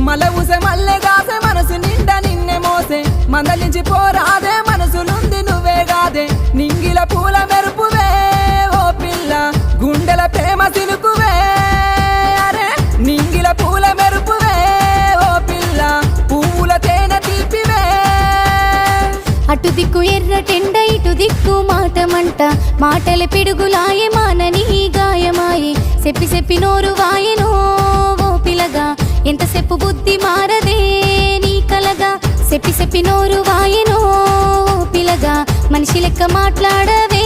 మల్ల ఊసే మల్లె గాసే మనసు నిండా నిన్నే మోసే మందలించి పోరాదే మనసులుంది నువ్వే గాదే నింగిల పూల మెరుపువే ఓ పిల్ల గుండెల ప్రేమ సినుకువే అరే నింగిల పూల మెరుపువే ఓ పిల్ల పువ్వుల తేనె తీపివే అటు దిక్కు ఎర్రటెండ ఇటు దిక్కు మాటమంట మాటల పిడుగులాయే మానని గాయమాయే చెప్పి చెప్పి నోరు వాయెనో ఓ పిలగా ఎంతసేపు బుద్ధి మారదే నీ కలగా చెప్పి చెప్పి నోరు వాయెనో ఓ పిలగా మనిషి లెక్క మాట్లాడవే